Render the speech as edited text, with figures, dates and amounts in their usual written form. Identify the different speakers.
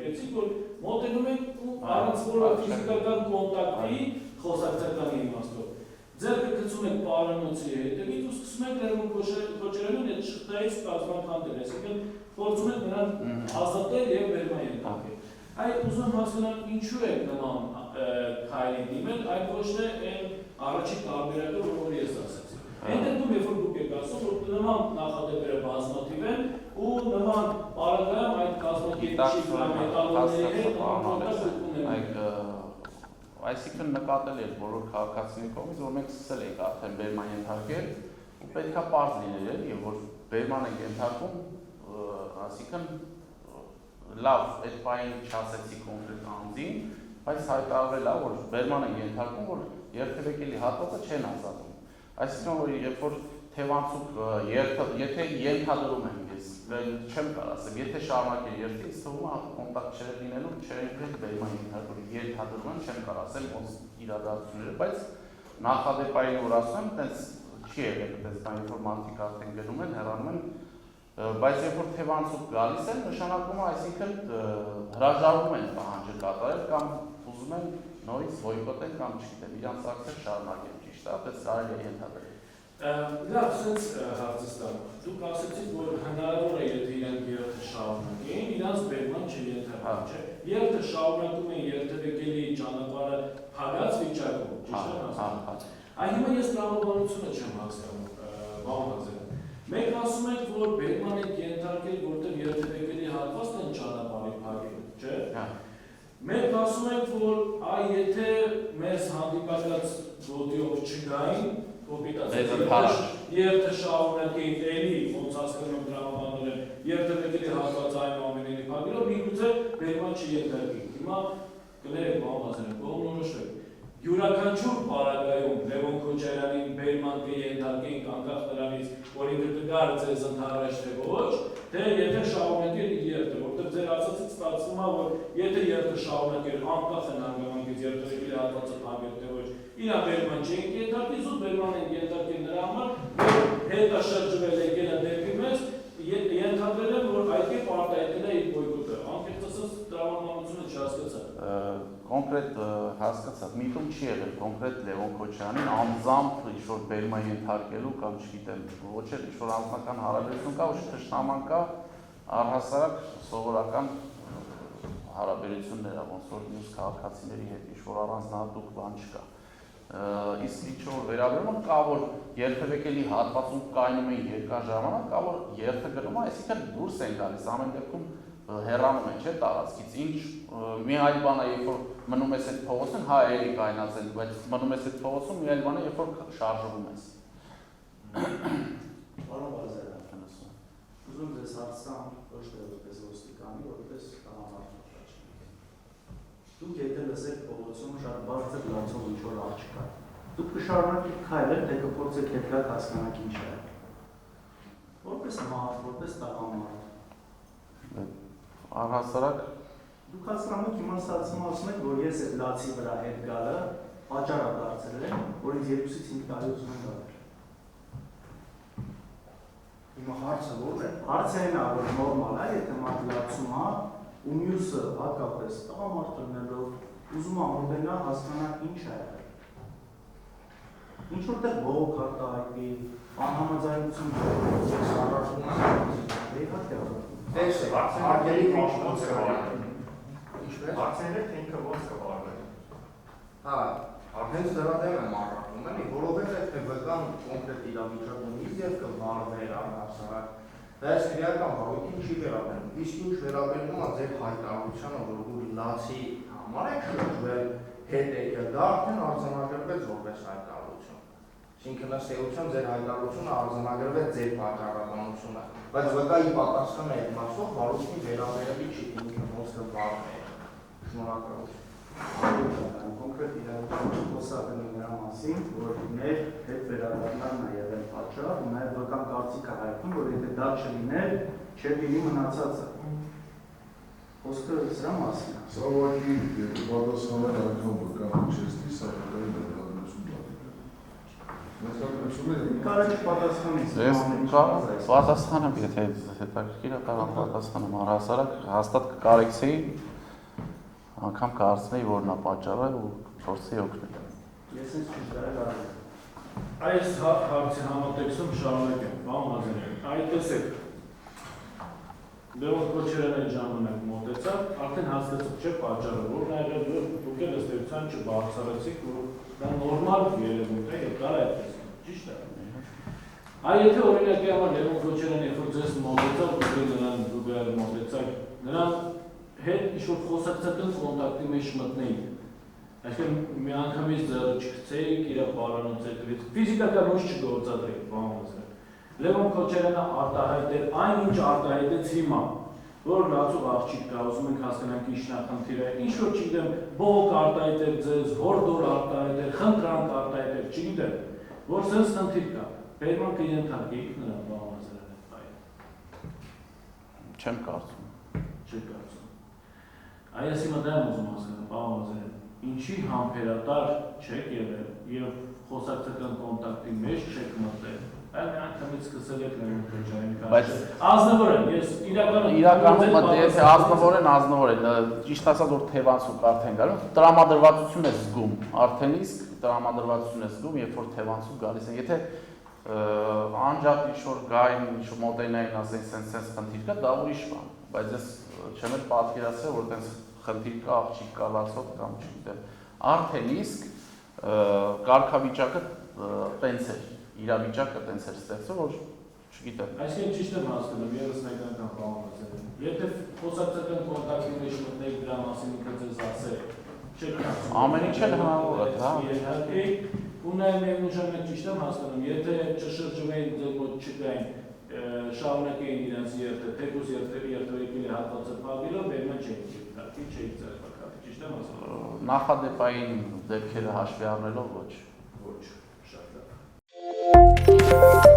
Speaker 1: եկեցիք, որ մոտենում եք ու առանց որևէ ֆիզիկական կոնտակտի խոսակցական իմաստով։ Ձեռքը գցում եք պարանոցի հետևից ու սկսում եք Լևոն Քոչարյանին այդ շղթայից կազմաքանդել, այսինքն փորձում եք նրան ազատել եւ բերման ենթարկել։ Այդ ուզում եմ հասկանալ ինչու է նման քայլի դիմել, այլ ոչ թե այն առաջի տարբերակը, որ ես ասացի։ Այն դեպքում, երբ որ դուք եք ասում, որ նման նախադեպերը բազմաթիվ են ու նման պարագայում այդ կազմակերպիչի մետալների հետ կոնտակտ ունեն։
Speaker 2: Այսինքն նկատել էր բոլոր քաղաքացիների կողմից, որ մենք սկսել ենք արդեն բերման ենթարկել ու պետքա պարզ լիներ, եւ որ բերման ենք ենթարկում, այսինքն լավ, այդ բանը չասեցի կոնկրետ անձին, բայց հայտարարվել է, որ բերման ենք ենթարկում, որ երթևեկելի հատվածը չեն ազատում։ Այսինքն որ երբ որ թևանցուկ եթե ենթադրում են ես չեմ կարող ասեմ, եթե շարունակել երթի, ինձ թվում է կոնտակտ չէր լինելու, չէր բերման ենթարկում, ենթադրում են, չեմ կարող ասել ոնց իրադարձությունները, բայց նախադեպային որ ասում եմ, տենց չի եղել, տենց բան ինֆորմատիկ արդեն գնում են, հեռանում են, բայց երբ որ թևանցուկ գալիս են, նշանակում է, այսինքն հրաժարվում են պահանջը կատարել կամ ուզում են նորից բոյկոտել կամ չգիտեմ, իրանց ակցիա շարունակել, ճիշտ է, այդպես կարելի է ենթադրել։
Speaker 1: Լավ, սենց հարցս տամ, դուք ասեցիք, որ հնարավոր է, եթե իրենք երթը շարունակեին, իրանց բերման չենթարկվում, չէ։ Երթը շարունակում են երթևեկելի ճանապարհը փակած վիճակում, ճիշտ եմ ասում։ Այն հիմա ես տրամաբանությունը չեմ հասկանում, բանվազել։ Մենք ասում ենք, որ բերման եք ենթարկել, որտեղ երթևեկելի հատվածն են ճանապարհի փակել, չէ։ Մենք ասում ենք, որ եթե մեզ հանդիպած գոտիով չգային, երթը շարունակեին էլի, ոնց հասկանում եմ տրամաբանորեն, երթևեկելի հատված այն ամենի փակելով, միգուցե բերման չենթարկենք։ Հիմա կներեք բանվազել, կողմնորոշվեք։ Յուրաքանչյուր պարագայում Լևոն Քոչարյանին բերման կենթարկենք անկախ նրանից, որ ինքը կգար ձեզ ընդհանրաշ թե ոչ, թե եթե շարունակել իր երթը, որտեղ ձեր ասացից ստացվում է, որ եթե երթը շարունակել անկախ են հանգամանքից երթևեկելի հատվածը փակել թե ոչ, իրան բերման չենք ենթարկել, զուտ բերման ենք ենթարկել նրա համար, որ հետաշրջվել եկել է դեպի մեզ, ենթադրել եմ, որ այդ կերպ արտահայտել է իր բոյկոտը, անկեղծ ասած տրամաբանությունը չհասկացա։
Speaker 2: Կոնկրետ հասկացա, միտում չի եղել կոնկրետ Լևոն Քոչարյանին անձամբ ինչ-որ բերման ենթարկելու կամ չգիտեմ, ոչ էլ ինչ-որ անձնական հարաբերություն կա, ոչ թշնաման կա, առհասարակ սովորական հարաբերություններ, ոնց որ մյուս քաղաքացիների հետ ինչ-որ առանձնահատուկ բան չկա։ Իսկ ինչ-որ վերաբերում կա, որ երթևեկելի հատվածում կայնում են երկար ժամանակ, կա, որ երթը գնում է, այսինքն դուրս են գալիս, ամեն դեպքում հեռանում են, չէ, տարածքից, ինչ մի այլ բան է, երբ որ մնում ես այդ փողոցում, հա էլի կայնած են, բայց մնում ես այդ փողոցում, մի այլ բան է, երբ որ շարժվում ես։
Speaker 3: Պարոն Բազարյան, ուզում ձեզ հարցամ ոչ թե որպես ոստիկանի, որպես տղամարդ։ Դուք եթե լսեք փողոցում շատ բարձր լացող ինչ-որ աղջ կա, դուք կշարունակեք քայլել, թե կփորձեք հետրակ հասկանաք ինչ է։ Որպես մարդ, որպես տղամարդ։
Speaker 2: Առհասարակ
Speaker 3: դուք հասկանում եք իմ ասում եք, որ ես այդ լացի վրա հետ գալը պատճառ է դարձել եմ, որ ինձ 2-ից 5 տարի ուզում եմ գալ։ Հիմա հարցը ո՞ր է։ Հարցը այն է, որ նորմալ է, եթե մարդ լացում է ու մյուսը հատկապես տղամարդ լինելով ուզում է մոտենա հասկանա ինչ է եղել։ Ինչ որտեղ բողոք արտահայտի, անհամաձայնություն
Speaker 4: Արգելի ոնց կվարվեն։ Ինչպես? Հարցերը թե ինքը ոնց կվարվեն։ Հա, հենց դրա դեմ եմ առարկում, էլի, որովհետև թե վկան կոնկրետ իրավիճակումից եւ կվարվեր առհասարակ։ Դա այս քրեական բարոյին չի վերաբերում։ Իսկ ինչ վերաբերում է ձեր հայտարարությանը, որ ուր լացի համար եք շրջվել, հետ եկել, դա արդեն արձանագրվեց որպես հայտարարություն։ Այսինքն ըստ էության ձեր հայտարարությունը արձանագրվեց ձեր պատճառաբանությունը, բայց վկայի պատասխանը այդ մասով բարոյին վերաբերելի չի, ինքը ոնց կվարվեր։ Շնորհակալություն։
Speaker 3: Կոնկրետ իրավիճակում խոսակն է նրա մասին, որ մեր հետ վերադառնալն է եղել պատճառ, ու նաև վկան կարծիք է հայտնում, որ եթե դա չլիներ, չէր լինի մնացածը։ Խոսքը սրա մասին է։
Speaker 5: Սա ուղղակի պատասխանել անգամ վկան չեստի, սա վկայի ներկայացում
Speaker 3: Կարաչ պատասխանից։
Speaker 2: Ես պատասխանեմ, եթե հետաքրքիր է կարող պատասխանեմ, առհասարակ հաստատ կկարեկցեի անգամ կարծնեի, որ նա պատճառը ու փորձի օգնել։
Speaker 3: Ես ինձ չկարել արել։
Speaker 1: Այս հարցի համատեքստում շարունակեմ, պարոն Ղազարյան, այ տեսեք, Լևոն Քոչարյանը այդ ժամանակ մոտեցավ, արդեն հասկացավ չէ պատճառը, որ նաև դուք էլ ըստ էության չբարձրացիք, որ դա նորմալ երևույթ է եւ դա այդպես է, ճիշտ է։ Այ եթե օրինակի համար Լևոն Քոչարյանը երբ որ ձեզ մոտեցավ, դուք նրան դուք մոտեցաք, նրան հետ ինչ-որ խոսակցական կոնտակտի մեջ մտնեիք, այսինքն մի անգամից ձեռը չգցեիք, իր պարանոց հետևից, ֆիզիկական ոչինչ չգործադրեք, պարոն Ղազարյան։ Լևոն Քոչարյանը արտահայտել այն ինչ արտահայտեց հիմա, որ լացող աղջիկ կա, ուզում ենք հասկանանք ինչ նախնդիր է, ինչ որ չգիտեմ, բողոք արտահայտել ձեզ, հորդոր արտահայտել, խնդրանք արտահայտել, չգիտեմ, որ սենց խնդիր կա, բերման կենթարկեիք նրան, պարոն Ղազարյան,
Speaker 2: Չեմ կարծում։
Speaker 1: Չեք կարծում։ Այ ես հիմա դա եմ ուզում հասկանալ, պարոն Ղազարյան, ինչի համբերատար չեք եղել եւ խոսակցական կոնտակտի մեջ չեք մտել։ Այլ մի անգամից սկսել եք Լևոն Քոչարյանի
Speaker 2: Բայց
Speaker 1: ազնվոր են, ես իրականում
Speaker 2: եթե ազնվոր են, ճիշտ ասած որ թևանցուկ արդեն գալու, տրամադրվածություն է զգում, արդեն իսկ տրամադրվածություն է զգում, երբ որ թևանցուկ գալիս են, եթե անջատ ինչ-որ գային, ինչ-որ մոտենային ասեն, սենց խնդիր կա, դա ուրիշ բան, բայց ես չեմ էլ պատկերացրել, որ տենց խնդիր կա, աղջիկ կա, լացող կամ չգիտեմ, արդեն իսկ կարգավիճակը տենց էր, իրավիճակը տենց էր ստեղծել, որ չգիտեմ։
Speaker 1: Այսինքն ճիշտ եմ հասկանում, ևս մեկ անգամ պարոն Ղազարյան, եթե խոսակցական կոնտակտի մեջ մտնեք դրա մասին ինքը ձեզ ասել, չեք կարծում։
Speaker 2: Ամեն ինչ էլ հնարավոր է, հա։
Speaker 1: Իհարկե, ու նաև միևնույն ժամանակ ճիշտ եմ հասկանում, եթե չշրջվեին ձեր մոտ չկային, շարունակեին իրենց երթը, թեկուզ երթևեկիլի հատվածը փակելով, բերման չէին չկարքի, չէին ձերբակալի, ճիշտ եմ հասկանում։
Speaker 2: Նախադեպային դեպքերը հաշվի առնելով ոչ։
Speaker 1: Ոչ, շատ լավ։